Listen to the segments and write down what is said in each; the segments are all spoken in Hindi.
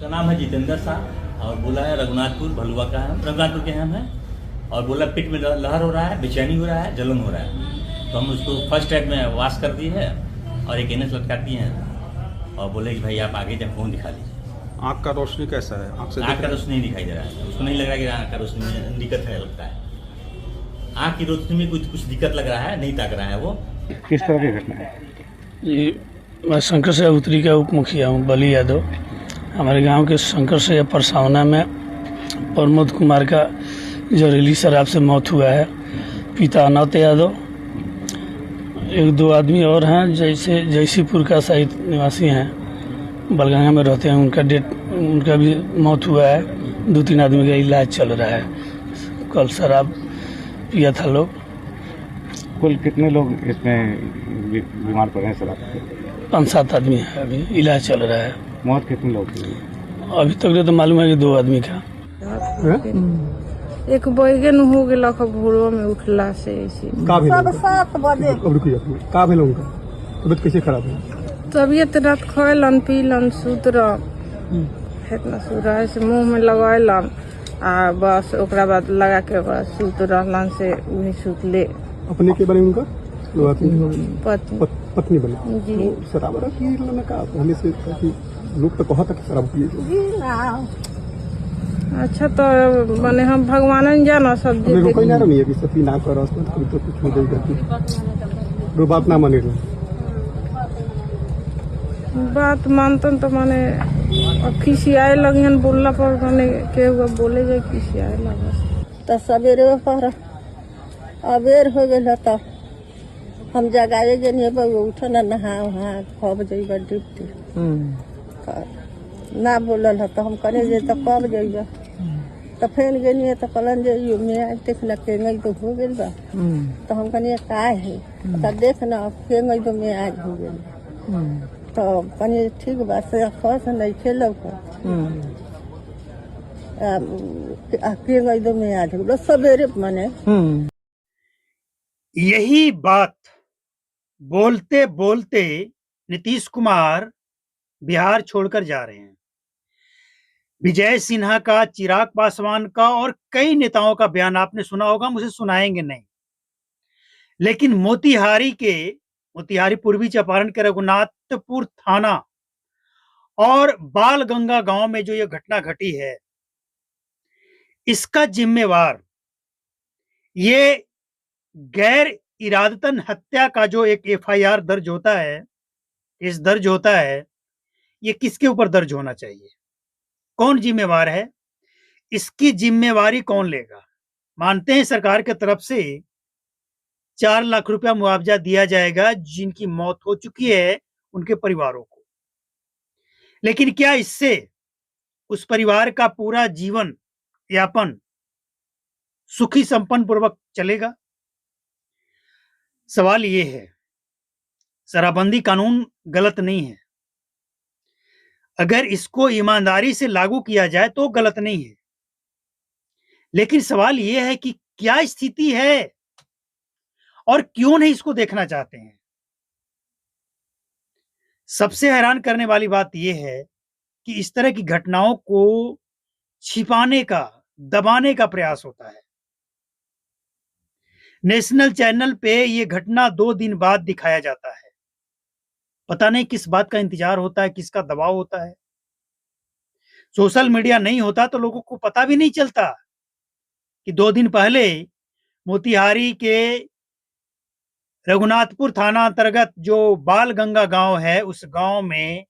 उसका नाम है जितेंद्र शाह और बोला है रघुनाथपुर भलुआ का है, रघुनाथपुर के हम हैं। और बोला पेट में लहर हो रहा है, बेचैनी हो रहा है, जलन हो रहा है। तो हम उसको फर्स्ट एड में वाश कर दिए है और एक एनएस लटका दिए हैं और बोले कि भाई आप आगे जब फोन दिखा लीजिए। आँख का रोशनी कैसा है? आँख का रोशनी नहीं दिखाई दे रहा है, उसको नहीं लग रहा कि आँख का रोशनी में दिक्कत है, लगता है आँख की रोशनी में कुछ दिक्कत लग रहा है, नहीं ताक रहा है वो। किस तरह की घटना है ये? मैं शंकर से उत्तरी का उप मुखिया हूँ, बली यादव। हमारे गांव के शंकर से परसावना में प्रमोद कुमार का जहरीली शराब से मौत हुआ है। पिता अनंत यादव, एक दो आदमी और हैं जैसे जयसीपुर का साहित्य निवासी हैं, बलगंगा में रहते हैं, उनका भी मौत हुआ है। 2-3 आदमी का इलाज चल रहा है। कल शराब पिया था लोग। कुल कितने लोग इसमें बीमार पड़े हैं शराब से? 5-7 आदमी है, अभी इलाज चल रहा है। मौत कितने लोग की? अभी तक तो मालूम है कि 2 आदमी का। एक बैगन हो गया भोरवा में उठला से ऐसे। का भेल उनका तबियत कैसे खराब है? तबियत रात खैलन पीलन सुत इतना सुराय से मुंह में लगैलन आ बस ओकरा बाद लगा के बस सुत रहलन से उन्हीं सुतले। अपने के बने उनका पत्नी बने जी। तो शराब की का पहले से काफी लोग तो कहता कि शराब पिए। अच्छा तो माने हम भगवान जाना सब हमें कोई ना नहीं है कि सफी ना करो उसमें तो कुछ हो जाएगा वो बात ना माने बात मानतन तो माने खिसियाए लगियन बोलला पर माने के बोले जाए खिसियाए लगा तो सवेरे पर अबेर हो गया तो हम जगाए गए उठ न नहा वहाँ 6 बजे ड्यूटी ना बोलल तो हम करे जे तो कब जाइए तो फिर गए तो कहलन जे मैं देख न केंगे तो हो गए बा तो हम कहनी का है तो देख न केंगे तो मैं आज हो गए तो कहनी ठीक बात से फस नहीं खेल केंगे तो मैं आज हो सवेरे माने। यही बात बोलते बोलते नीतीश कुमार बिहार छोड़कर जा रहे हैं। विजय सिन्हा का, चिराग पासवान का और कई नेताओं का बयान आपने सुना होगा, मुझे सुनाएंगे नहीं। लेकिन मोतिहारी पूर्वी चंपारण के रघुनाथपुर थाना और बालगंगा गांव में जो यह घटना घटी है, इसका जिम्मेवार ये गैर इरादतन हत्या का जो एक एफआईआर दर्ज होता है, केस दर्ज होता है, ये किसके ऊपर दर्ज होना चाहिए? कौन जिम्मेवार है? इसकी जिम्मेवारी कौन लेगा? मानते हैं सरकार की तरफ से 4 लाख रुपया मुआवजा दिया जाएगा जिनकी मौत हो चुकी है उनके परिवारों को, लेकिन क्या इससे उस परिवार का पूरा जीवन यापन सुखी संपन्न पूर्वक चलेगा? सवाल ये है। शराबबंदी कानून गलत नहीं है, अगर इसको ईमानदारी से लागू किया जाए तो गलत नहीं है, लेकिन सवाल यह है कि क्या स्थिति है और क्यों नहीं इसको देखना चाहते हैं। सबसे हैरान करने वाली बात यह है कि इस तरह की घटनाओं को छिपाने का, दबाने का प्रयास होता है। नेशनल चैनल पे यह घटना 2 दिन बाद दिखाया जाता है। पता नहीं किस बात का इंतजार होता है, किसका दबाव होता है। सोशल मीडिया नहीं होता तो लोगों को पता भी नहीं चलता कि 2 दिन पहले मोतिहारी के रघुनाथपुर थाना अंतर्गत जो बालगंगा गांव है, उस गांव में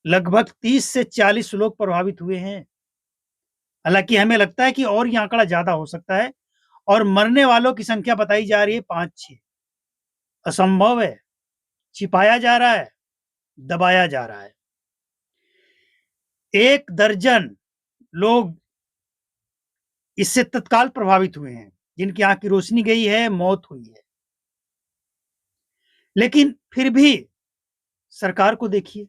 लगभग 30 से 40 लोग प्रभावित हुए हैं। हालांकि हमें लगता है कि और ये आंकड़ा ज्यादा हो सकता है और मरने वालों की संख्या बताई जा रही है 5-6। असंभव है, छिपाया जा रहा है, दबाया जा रहा है। 1 दर्जन लोग इससे तत्काल प्रभावित हुए हैं, जिनकी आंख की रोशनी गई है, मौत हुई है। लेकिन फिर भी सरकार को देखिए,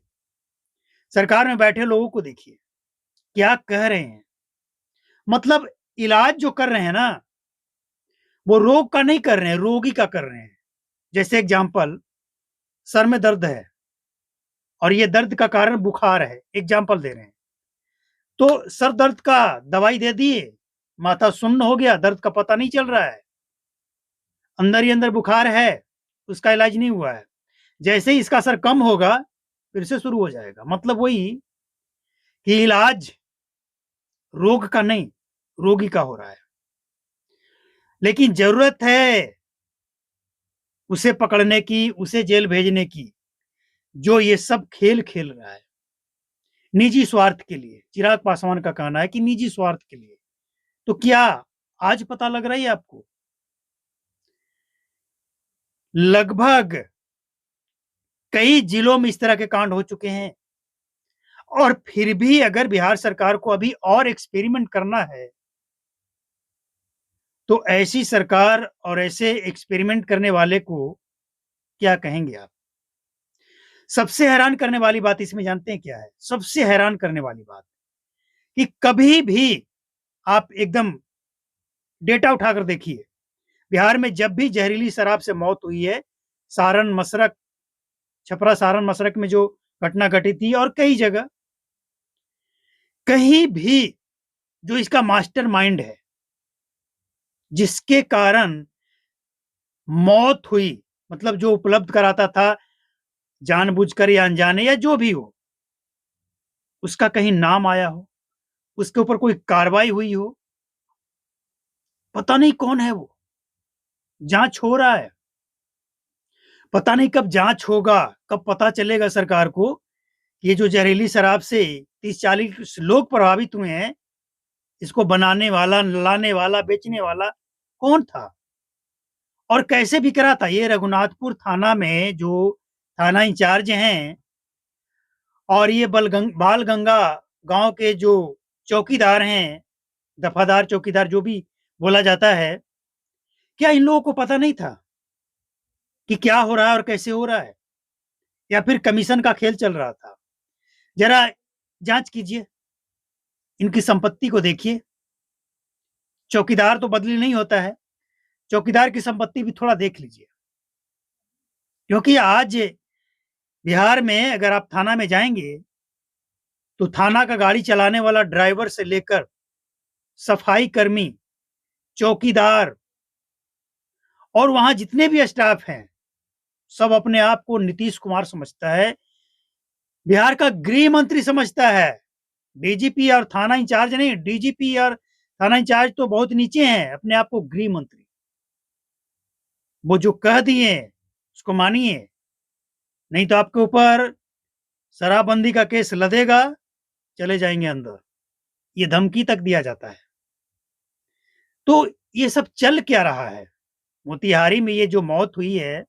सरकार में बैठे लोगों को देखिए, क्या कह रहे हैं। मतलब इलाज जो कर रहे हैं ना, वो रोग का नहीं कर रहे हैं, रोगी का कर रहे हैं। जैसे एग्जाम्पल, सर में दर्द है और ये दर्द का कारण बुखार है, एग्जाम्पल दे रहे हैं, तो सर दर्द का दवाई दे दिए, माथा सुन्न हो गया, दर्द का पता नहीं चल रहा है, अंदर ही अंदर बुखार है, उसका इलाज नहीं हुआ है। जैसे ही इसका असर कम होगा फिर से शुरू हो जाएगा। मतलब वही कि इलाज रोग का नहीं, रोगी का हो रहा है। लेकिन जरूरत है उसे पकड़ने की, उसे जेल भेजने की, जो ये सब खेल खेल रहा है निजी स्वार्थ के लिए। चिराग पासवान का कहना है कि निजी स्वार्थ के लिए। तो क्या आज पता लग रहा है आपको? लगभग कई जिलों में इस तरह के कांड हो चुके हैं, और फिर भी अगर बिहार सरकार को अभी और एक्सपेरिमेंट करना है तो ऐसी सरकार और ऐसे एक्सपेरिमेंट करने वाले को क्या कहेंगे आप? सबसे हैरान करने वाली बात इसमें जानते हैं क्या है? सबसे हैरान करने वाली बात कि कभी भी आप एकदम डेटा उठाकर देखिए, बिहार में जब भी जहरीली शराब से मौत हुई है, सारण मसरक, छपरा सारण मसरक में जो घटना घटी थी और कई जगह, कहीं भी जो इसका मास्टरमाइंड है, जिसके कारण मौत हुई, मतलब जो उपलब्ध कराता था जानबूझकर या अनजाने या जो भी हो, उसका कहीं नाम आया हो, उसके ऊपर कोई कार्रवाई हुई हो? पता नहीं कौन है वो। जांच हो रहा है, पता नहीं कब जांच होगा, कब पता चलेगा सरकार को ये जो जहरीली शराब से 30-40 लोग प्रभावित हुए हैं, इसको बनाने वाला, लाने वाला, बेचने वाला कौन था और कैसे बिक रहा था। ये रघुनाथपुर थाना में जो थाना इंचार्ज हैं और ये बाल गंगा गांव के जो चौकीदार हैं, दफादार चौकीदार जो भी बोला जाता है, क्या इन लोगों को पता नहीं था कि क्या हो रहा है और कैसे हो रहा है, या फिर कमीशन का खेल चल रहा था? जरा जांच कीजिए, इनकी संपत्ति को देखिए। चौकीदार तो बदली नहीं होता है, चौकीदार की संपत्ति भी थोड़ा देख लीजिए, क्योंकि आज बिहार में अगर आप थाना में जाएंगे तो थाना का गाड़ी चलाने वाला ड्राइवर से लेकर सफाई कर्मी, चौकीदार और वहां जितने भी स्टाफ हैं, सब अपने आप को नीतीश कुमार समझता है, बिहार का गृह मंत्री समझता है। डीजीपी और थाना इंचार्ज नहीं, डीजीपी और थाना इंचार्ज तो बहुत नीचे हैं, अपने आप को गृह मंत्री। वो जो कह दिए उसको मानिए, नहीं तो आपके ऊपर शराबबंदी का केस लदेगा, चले जाएंगे अंदर, ये धमकी तक दिया जाता है। तो ये सब चल क्या रहा है? मोतिहारी में ये जो मौत हुई है,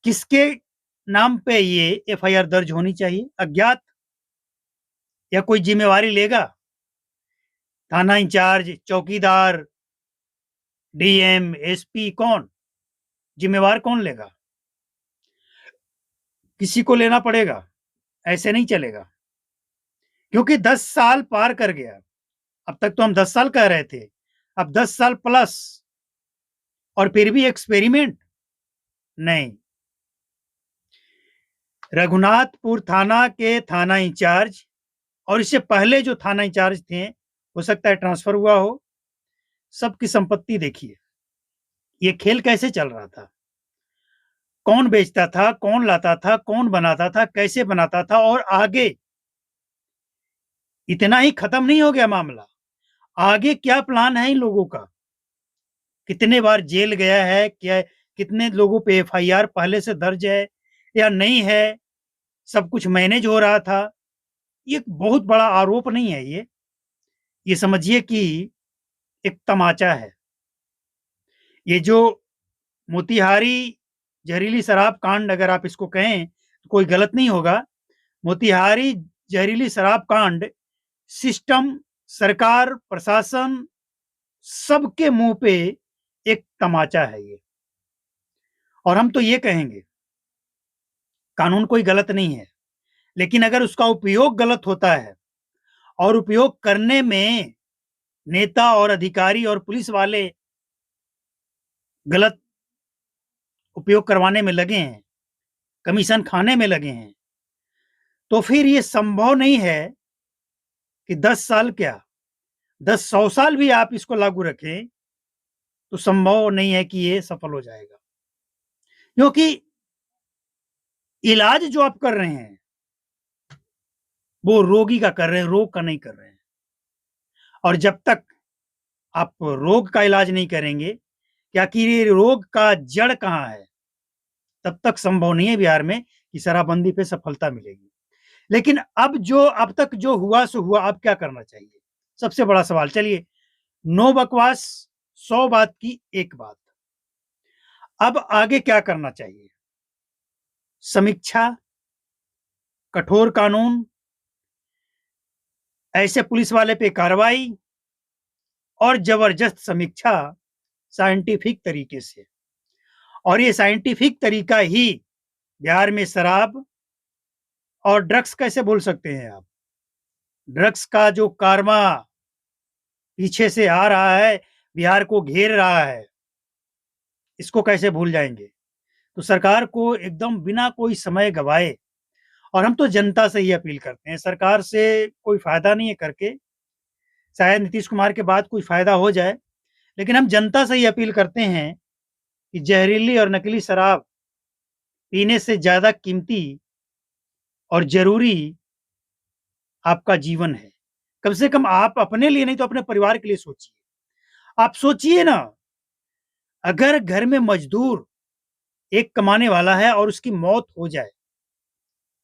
किसके नाम पे ये एफआईआर दर्ज होनी चाहिए? अज्ञात? या कोई जिम्मेवारी लेगा? थाना इंचार्ज, चौकीदार, डीएम, एसपी, कौन जिम्मेवार, कौन लेगा? किसी को लेना पड़ेगा, ऐसे नहीं चलेगा, क्योंकि 10 साल पार कर गया। अब तक तो हम 10 साल कह रहे थे, अब 10 साल प्लस, और फिर भी एक्सपेरिमेंट नहीं। रघुनाथपुर थाना के थाना इंचार्ज और इससे पहले जो थाना इंचार्ज थे, हो सकता है ट्रांसफर हुआ हो, सबकी संपत्ति देखिए। ये खेल कैसे चल रहा था, कौन बेचता था, कौन लाता था, कौन बनाता था, कैसे बनाता था, और आगे इतना ही खत्म नहीं हो गया मामला, आगे क्या प्लान है इन लोगों का? कितने बार जेल गया है, क्या कितने लोगों पे एफआईआर पहले से दर्ज है या नहीं है, सब कुछ मैनेज हो रहा था? ये बहुत बड़ा आरोप नहीं है, ये समझिए कि एक तमाचा है। ये जो मोतिहारी जहरीली शराब कांड, अगर आप इसको कहें तो कोई गलत नहीं होगा। मोतिहारी जहरीली शराब कांड सिस्टम, सरकार, प्रशासन, सबके मुंह पे एक तमाचा है ये। और हम तो ये कहेंगे, कानून कोई गलत नहीं है, लेकिन अगर उसका उपयोग गलत होता है और उपयोग करने में नेता और अधिकारी और पुलिस वाले गलत उपयोग करवाने में लगे हैं, कमीशन खाने में लगे हैं, तो फिर ये संभव नहीं है कि 10 साल क्या 10-100 साल भी आप इसको लागू रखें तो संभव नहीं है कि ये सफल हो जाएगा, क्योंकि इलाज जो आप कर रहे हैं वो रोगी का कर रहे हैं, रोग का नहीं कर रहे हैं। और जब तक आप रोग का इलाज नहीं करेंगे कि आखिर ये रोग का जड़ कहाँ है, तब तक संभव नहीं है बिहार में कि शराबबंदी पे सफलता मिलेगी। लेकिन अब तक जो हुआ सो हुआ, अब क्या करना चाहिए? सबसे बड़ा सवाल। चलिए, नो बकवास, 100 बात की एक बात। अब आगे क्या करना चाहिए? समीक्षा, कठोर कानून, ऐसे पुलिस वाले पे कार्रवाई और जबरदस्त समीक्षा साइंटिफिक तरीके से। और ये साइंटिफिक तरीका ही बिहार में शराब और ड्रग्स कैसे भूल सकते हैं आप? ड्रग्स का जो कारवा पीछे से आ रहा है, बिहार को घेर रहा है, इसको कैसे भूल जाएंगे? तो सरकार को एकदम बिना कोई समय गवाए, और हम तो जनता से ही अपील करते हैं, सरकार से कोई फायदा नहीं है करके, शायद नीतीश कुमार के बाद कोई फायदा हो जाए, लेकिन हम जनता से ही अपील करते हैं कि जहरीली और नकली शराब पीने से ज्यादा कीमती और जरूरी आपका जीवन है। कम से कम आप अपने लिए नहीं तो अपने परिवार के लिए सोचिए। आप सोचिए ना, अगर घर में मजदूर एक कमाने वाला है और उसकी मौत हो जाए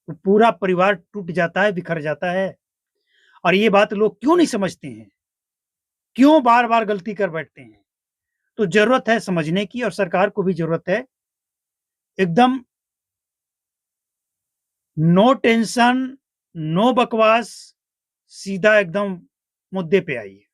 तो पूरा परिवार टूट जाता है, बिखर जाता है। और ये बात लोग क्यों नहीं समझते हैं? क्यों बार बार गलती कर बैठते हैं? तो जरूरत है समझने की, और सरकार को भी जरूरत है एकदम नो टेंशन, नो बकवास, सीधा एकदम मुद्दे पे आइए।